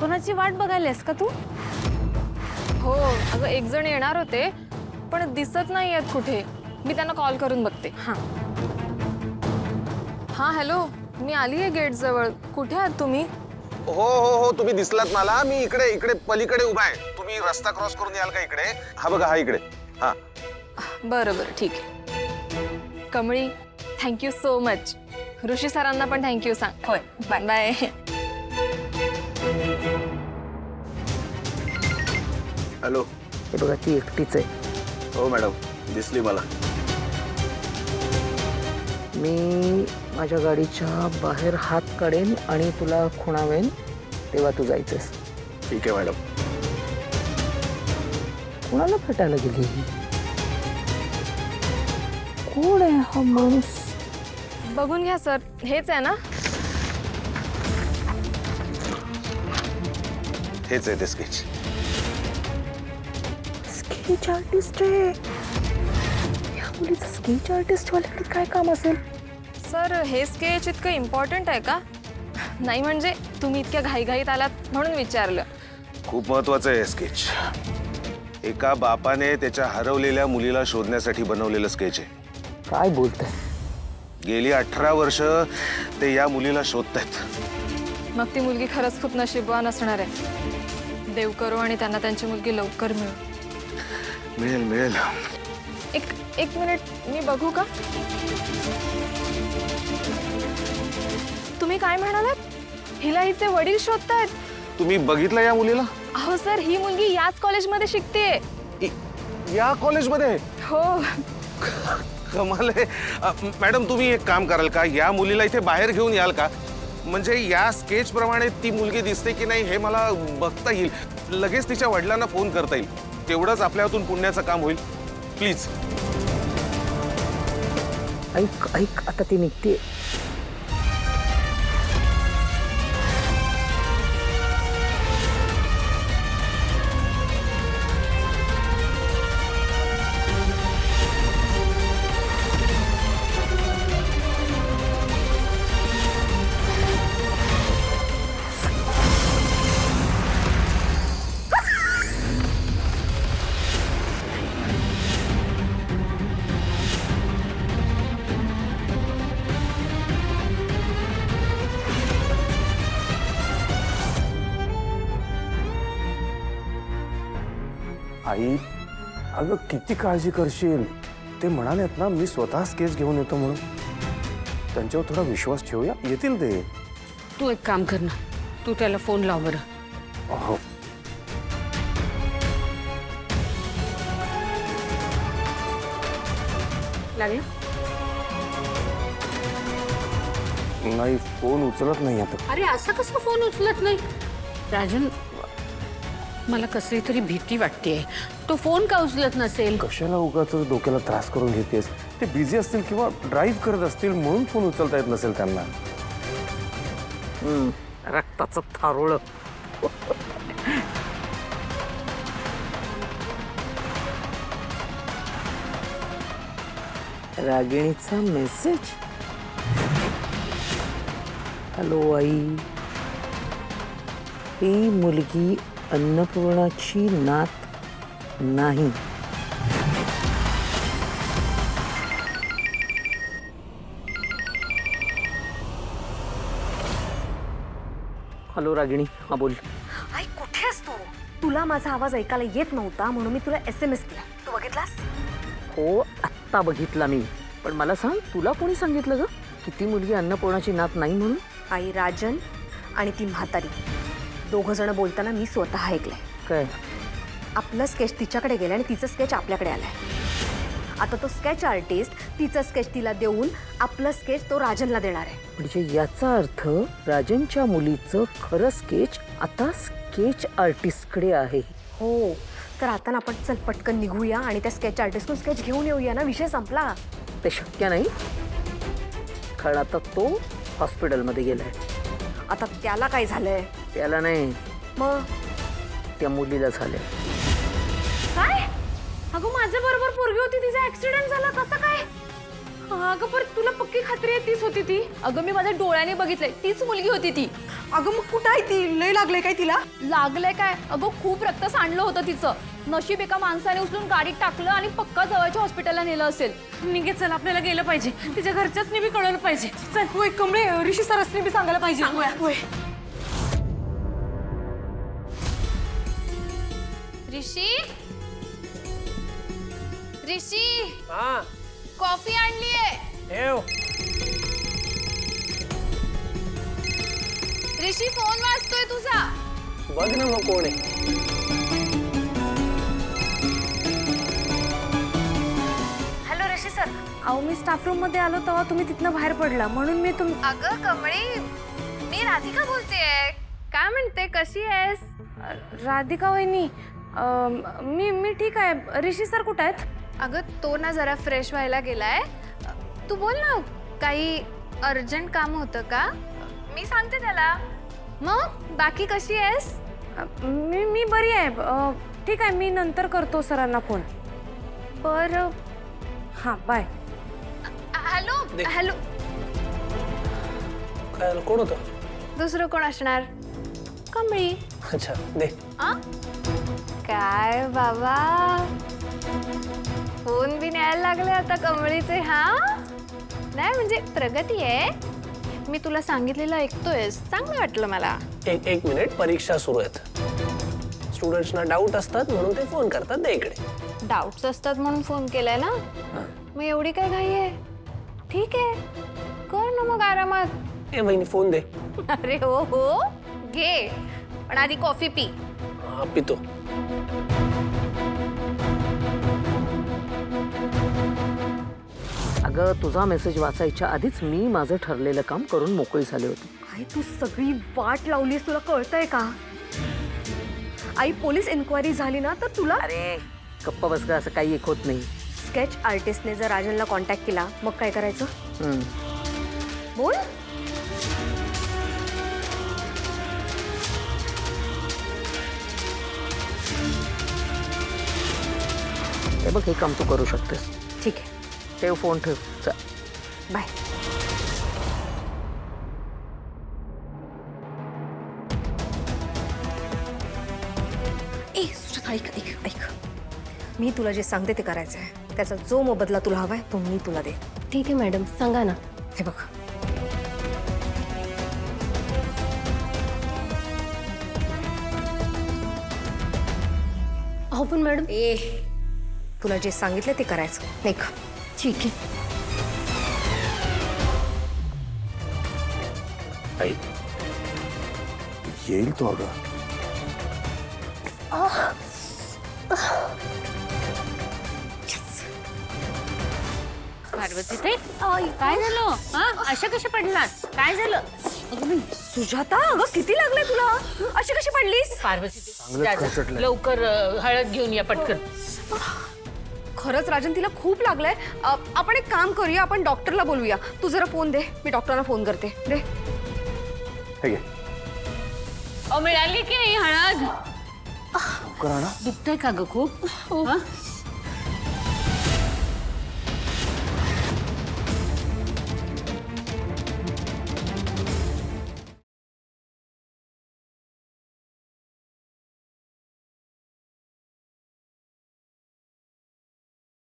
कोणाची वाट बघायलास का तू? हो अगं एक जण येणार होते पण दिसत नाही आहेत कुठे. मी त्यांना कॉल करून बघते. हां हां हॅलो, मी आली आहे गेट जवळ. कुठे आहात तुम्ही? हो हो हो तुम्ही दिसलात मला. मी इकडे इकडे पलीकडे उभा आहे. तुम्ही रस्ता क्रॉस करून याल का इकडे? हा बघा, हा इकडे. हा बरं बरं ठीक आहे. Kamali thank you so much. ऋषी सरांना पण थँक्यू सांग. होय बाय. बाय. हॅलो. हे बघा ती एकटीच आहे. हो मॅडम, दिसली मला. मी माझ्या गाडीच्या बाहेर हात काढेन आणि तुला खुणावेन तेव्हा तू जायचंस. ठीक आहे मॅडम. कुणाला भेटायला गेली ही? कोण आहे हा माणूस? बघून घ्या सर, हेच आहे ना? हेच आहे ते स्केच. स्केच आर्टिस्ट आहे. या मुलीचं स्केच आर्टिस्ट वाल्याकडे काय काम असेल? सर हे स्केच इतकं इम्पॉर्टंट आहे का? नाही म्हणजे तुम्ही इतक्या घाईघाईत आलात म्हणून विचारलं. खूप महत्वाचं आहे हे स्केच. एका बापाने त्याच्या हरवलेल्या मुलीला शोधण्यासाठी बनवलेलं स्केच आहे. काय बोलताय? गेली 18 वर्ष ते या मुलीला शोधतायत. मग ती मुलगी खरंच खूप नशीबवान असणार आहे. देव करो आणि त्यांना त्यांची मुलगी लवकर मिळो. मिळेल मिळेल. एक मिनिट, मी बघू का? तुम्ही काय म्हणालात? हिला हिचे वडील शोधतायत? तुम्ही बघितलं या मुलीला? अहो सर, ही मुलगी याच कॉलेजमध्ये शिकते. या कॉलेजमध्ये? हो. कमाल आहे. मॅडम तुम्ही एक काम कराल का? या मुलीला इथे बाहेर घेऊन याल का? म्हणजे या स्केच प्रमाणे ती मुलगी दिसते की नाही हे मला बघता येईल. लगेच तिच्या वडिलांना फोन करता येईल. तेवढंच आपल्या हातून पुण्याचं काम होईल. प्लीज. ऐक ऐक, आता ती निघते. आई, अगं किती काळजी करशील? ते म्हणालेत ना मी स्वतः स्केच घेऊन येतो म्हणून. त्यांच्यावर थोडा विश्वास ठेवूया, येतील ते. तू एक काम कर ना, तू त्याला फोन लाव बरं. हो. लागला? नाही, फोन उचलत नाही आता. अरे असं कसं फोन उचलत नाही? राजन, मला कसली तरी भीती वाटतेय. तो फोन का उचलत नसेल? कशाला उगाच डोक्याला त्रास करून घेतेस? ते बिझी असतील किंवा ड्राईव्ह करत असतील म्हणून फोन उचलता येत नसेल त्यांना. रक्ताचं थारोळ. रागिणीचा मेसेज. हॅलो आई, ही मुलगी अन्नपूर्णाची नात नाही. हॅलो रागिणी, हा बोल. आई कुठे आहेस तू? तुला माझा आवाज ऐकायला येत नव्हता म्हणून मी तुला SMS केला. तू बघितलास? हो, आत्ता बघितला मी. पण मला सांग, तुला कोणी सांगितलं ग की ती मुलगी अन्नपूर्णाची नात नाही म्हणून? आई, राजन आणि ती म्हातारी दोघं जण बोलताना मी स्वतः ऐकलंय. काय? आपलं स्केच तिच्याकडे गेलं आणि तिचं स्केच आपल्याकडे आलंय. आता तो स्केच आर्टिस्ट तिचं स्केच तिला देऊन आपलं स्केच तो राजनला देणार आहे. म्हणजे याचा अर्थ राजनच्या मुलीचं खरं स्केच आता स्केच आर्टिस्टकडे आहे. हो, तर आता ना आपण चल पटकन निघूया आणि त्या स्केच आर्टिस्टकडून स्केच घेऊन येऊया ना. विषय संपला. ते शक्य नाही, कारण आता तो हॉस्पिटलमध्ये गेलाय. आता त्याला काय झालंय? त्याला नाही, मग त्या मुलीला झालंय. काय? अगं माझ्या बरोबर पोरगी होती, तिचा ऍक्सिडेंट झाला. कसं काय? अगं पण तुला पक्की खात्री आहे तीच होती ती? अगं मी माझ्या डोळ्याने बघितलंय, तीच मुलगी होती ती. अगं मग कुठं आहे ती? लय लागलंय काय तिला? लागलंय काय? अगं खूप रक्त सांडलं होतं तिचं. नशीब एका माणसाने उचलून गाडीत टाकलं आणि पक्का जवळच्या हॉस्पिटलला नेलं असेल. निघे चल, आपल्याला गेलं पाहिजे. तिच्या घरच्याच बी कळलं पाहिजे. चल होय कमळे, ऋषी सरसने बी सांगायला पाहिजे. होय. ऋषी कॉफी आणलीये. ऋषी फोन वाजतोय तुझा. बघ ना मग कोण आहे. हॅलो ऋषी सर, अहो मी स्टाफ रूम मध्ये आलो तेव्हा तुम्ही तिथनं बाहेर पडला म्हणून मी अगं कमळी, मी राधिका बोलतेय. काय म्हणते, कशी आहेस? राधिका वहिनी, मी ठीक आहे. ऋषी सर कुठे आहेत? अगं तो ना जरा फ्रेश व्हायला गेलाय. तू बोल ना, काही अर्जंट काम होतं का? मी सांगते त्याला. मग बाकी कशी आहेस? मी बरी आहे. ठीक आहे, मी नंतर करतो सरांना फोन. बरं, हां बाय. Hello hello. काय कोण होतं? दुसरं कोण असणार? कमळी. अच्छा दे. काय बाबा, फोन बी न्यायला लागले आता कमळीचे. हा नाही म्हणजे प्रगती आहे. मी तुला सांगितलेलं ऐकतोयस, चांगलं वाटलं मला. एक मिनिट, परीक्षा सुरू आहेत. स्टुडंट्सना डाऊट असतात म्हणून ते फोन करतात. दे इकडे. डाऊट्स असतात म्हणून फोन केलाय ना? मग एवढी काय घाई आहे? ठीक आहे, कर ना मग आरामात. ए वहिनी फोन दे. अरे हो घे, पण आधी कॉफी पी. हा पितो. अगं तुझा मेसेज वाचायच्या आधीच मी माझं ठरलेलं काम करून मोकळी झाले होते. आई तू सगळी वाट लावलीस, तुला कळतंय का? आई पोलीस इन्क्वायरी झाली ना तर तुला अरे गप्पा बस गं, असं काही एक होत नाही. स्केच आर्टिस्टने जर राजनला कॉन्टॅक्ट केला मग काय करायचं? बोल. हे बघ, हे काम तू करू शकतेस. ठीक आहे, ठेव फोन, ठेव. चल बाय. ए सुजाता, ऐक. मी तुला जे सांगते ते करायचं आहे. त्याचा जो मोबदला तुला हवाय तो मी तुला दे. ठीक आहे मॅडम, सांगा ना. हे बघ, हो पण मॅडम. तुला जे सांगितलं ते करायचं नाही का? ठीक आहे. आई येईल तो. अगं पार्वती ताई, काय झालं? अशा कशा पडलात? काय झालं? सुजाता, अगं किती लागले तुला? अशी कशी पडलीस? पार्वती चांगलंच ताई, खरचटलंय. लवकर हळद घेऊन या पटकन. खरंच राजन, तिला खूप लागलंय. आपण एक काम करूया, आपण डॉक्टरला बोलूया. तू जरा फोन दे, मी डॉक्टरला फोन करते. दे. हे घे. मिळाली की नाही हळद? करा ना. दुखतंय का ग खूप?